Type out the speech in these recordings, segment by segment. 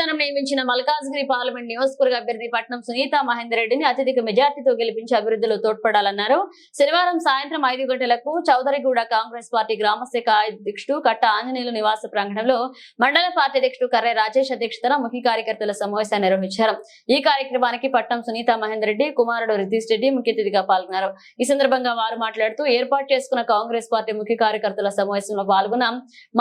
అధిష్టానం నియమించిన మల్కాజ్గిరి పార్లమెంట్ నియోజకవర్గ అభ్యర్థి పట్నం సునీత మహేందర్ రెడ్డిని అత్యధిక మెజార్టీతో గెలిపించి అభివృద్ధిలో తోడ్పడాలన్నారు. శనివారం సాయంత్రం 5 గంటలకు చౌదరిగూడ కాంగ్రెస్ పార్టీ గ్రామ శాఖ అధ్యక్షుడు కట్ట ఆంజనేయులు నివాస ప్రాంగణంలో మండల పార్టీ అధ్యక్షుడు కర్రె రాజేష్ అధ్యక్షతన ముఖ్య కార్యకర్తల సమావేశాన్ని నిర్వహించారు. ఈ కార్యక్రమానికి పట్నం సునీత మహేందర్ రెడ్డి కుమారుడు రితీష్ రెడ్డి ముఖ్య అతిథిగా పాల్గొన్నారు. ఈ సందర్భంగా వారు మాట్లాడుతూ ఏర్పాటు చేసుకున్న కాంగ్రెస్ పార్టీ ముఖ్య కార్యకర్తల సమావేశంలో పాల్గొన్న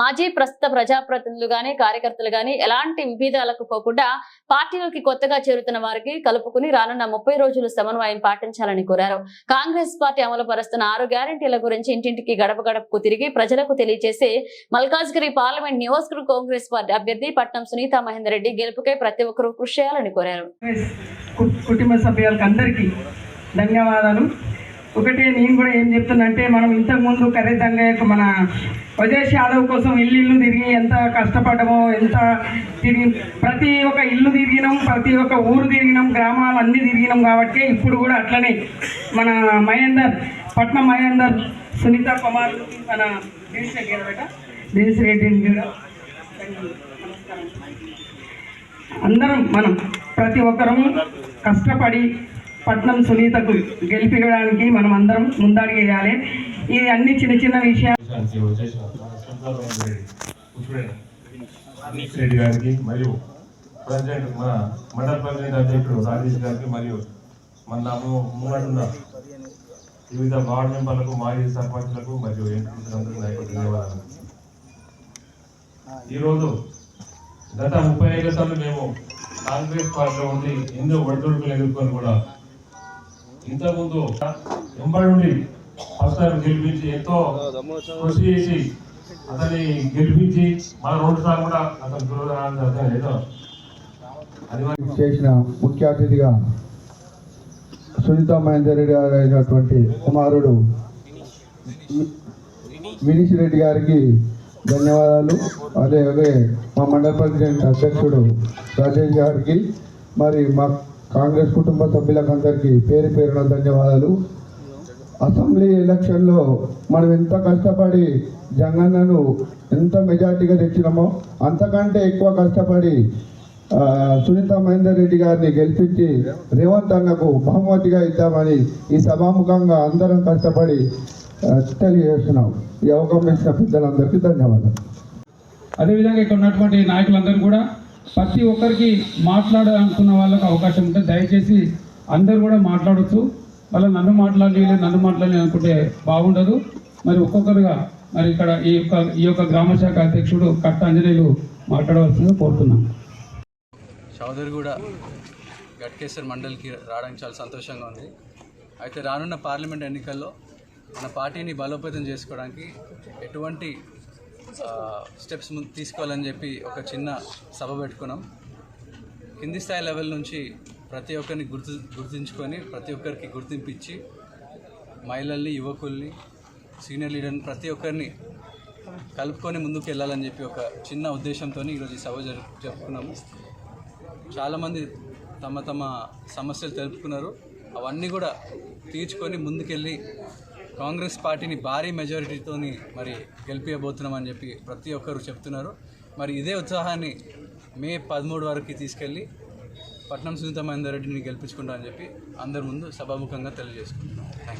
మాజీ ప్రస్తుత ప్రజాప్రతినిధులు గాని కార్యకర్తలు గాని ఎలాంటి విభేదాలకు పోకుండా పార్టీలోకి కొత్తగా చేరుతున్న వారికి కలుపుకుని రానున్న 30 రోజులు సమన్వయం పాటించాలని కోరారు. కాంగ్రెస్ పార్టీ అమలు పరుస్తున్న 6 గ్యారెంటీల గురించి ఇంటింటికి గడప గడపకు తిరిగి ప్రజలకు తెలియజేసి మల్కాజ్గిరి పార్లమెంట్ నియోజకవర్గ కాంగ్రెస్ పార్టీ అభ్యర్థి పట్నం సునీత మహేందర్ రెడ్డి గెలుపుకై ప్రతి ఒక్కరూ కృషి చేయాలని కోరారు. కుటుంబ సభ్యులకు అందరికీ ధన్యవాదాలు. ఒకటే నేను కూడా ఏం చెప్తున్నంటే, మనం ఇంతకుముందు కర్రెదంగయ్యకు మన వజేష్ యాదవ్ కోసం ఇల్లు తిరిగి ఎంత కష్టపడ్డామో, ఎంత తిరిగి ప్రతి ఒక్క ఇల్లు తిరిగినాం, ప్రతి ఒక్క ఊరు తిరిగినాం, గ్రామాలు అన్నీ తిరిగినాం. కాబట్టి ఇప్పుడు కూడా అట్లనే మన పట్నం మహేందర్ సునీత కుమార్ మన దేశ్ రెడ్డిని కూడా అందరం మనం ప్రతి ఒక్కరము కష్టపడి పట్నం సునీతకు గెలిపించడానికి మనం అందరం ముందడుగు వేయాలి. ఇది అన్ని చిన్న చిన్న విషయాలు రెడ్డి గారికి మరియు ప్రెసిడెంట్ మన మండల ప్రెసిడెంట్ అధ్యక్షుడు రాజేష్ గారికి మరియు మన ముంగడున్న వివిధ వార్డు మెంబర్లకు మాజీ సర్పంచ్లకు మరియు ఎంపీలందరికీ నాయకులకు ధన్యవాదాలు. ఈరోజు గత 35 సార్లు మేము కాంగ్రెస్ పార్టీలో ఉండి ఎన్నో ఒడిదుడుకులు ఎదుర్కొని కూడా ఇంతకుముందు ఎంబడి నుండి ఫస్ట్ టైం గెలిపించి ఎంతో కృషి చేసి అతన్ని గెలిపించి మన 2 సార్లు కూడా అతను ఏదో చేసిన ముఖ్య అతిథిగా సునీత మహేందర్ రెడ్డి గారు అయినటువంటి కుమారుడు వినీష్ రెడ్డి గారికి ధన్యవాదాలు. అలాగే మా మండల ప్రెసిడెంట్ అధ్యక్షుడు రాజేష్ గారికి, మరి మా కాంగ్రెస్ కుటుంబ సభ్యులకందరికీ పేరు పేరున ధన్యవాదాలు. అసెంబ్లీ ఎలక్షన్లో మనం ఎంత కష్టపడి జగనన్నను ఎంత మెజార్టీగా తెచ్చినామో అంతకంటే ఎక్కువ కష్టపడి సునీత మహేందర్ రెడ్డి గారిని గెలిపించి రేవంత్ అన్నకు బహుమతిగా ఇద్దామని ఈ సభాముఖంగా అందరం కష్టపడి తెలియజేస్తున్నాం. ఈ అవకాశం ఇచ్చిన పెద్దలందరికీ ధన్యవాదాలు. అదేవిధంగా ఇక్కడ ఉన్నటువంటి నాయకులందరూ కూడా ప్రతి ఒక్కరికి మాట్లాడాలనుకున్న వాళ్ళకి అవకాశం ఉంటుంది. దయచేసి అందరూ కూడా మాట్లాడవచ్చు. మళ్ళీ నన్ను మాట్లాడి అనుకుంటే బాగుండదు. మరి ఒక్కొక్కరుగా మరి ఇక్కడ ఈ యొక్క గ్రామ శాఖ అధ్యక్షుడు కట్ట ఆంజనేయులు మాట్లాడవలసిందిగా కోరుతున్నాను. చౌదరిగూడ గట్కేసర్ మండలికి రావడానికి చాలా సంతోషంగా ఉంది. అయితే రానున్న పార్లమెంట్ ఎన్నికల్లో మన పార్టీని బలోపేతం చేసుకోవడానికి ఎటువంటి స్టెప్స్ తీసుకోవాలని చెప్పి ఒక చిన్న సభ పెట్టుకున్నాం. కింది స్థాయి లెవెల్ నుంచి ప్రతి ఒక్కరిని గుర్తించుకొని ప్రతి ఒక్కరికి గుర్తింపు ఇచ్చి మహిళల్ని, యువకుల్ని, సీనియర్ లీడర్ని ప్రతి ఒక్కరిని కలుపుకొని ముందుకు వెళ్ళాలని చెప్పి ఒక చిన్న ఉద్దేశంతో ఈరోజు ఈ సభ జరుపుకున్నాము. చాలామంది తమ తమ సమస్యలు తెలుపుకున్నారు. అవన్నీ కూడా తీర్చుకొని ముందుకెళ్ళి కాంగ్రెస్ పార్టీని భారీ మెజారిటీతో మరి గెలిపించబోతున్నామని చెప్పి ప్రతి ఒక్కరు చెప్తున్నారు. మరి ఇదే ఉత్సాహాన్ని మే 13 వరకు తీసుకెళ్ళి పట్నం సునీత మహేందర్ రెడ్డిని గెలిపించుకుంటామని చెప్పి అందరి ముందు సభాముఖంగా తెలియజేసుకుంటున్నాం.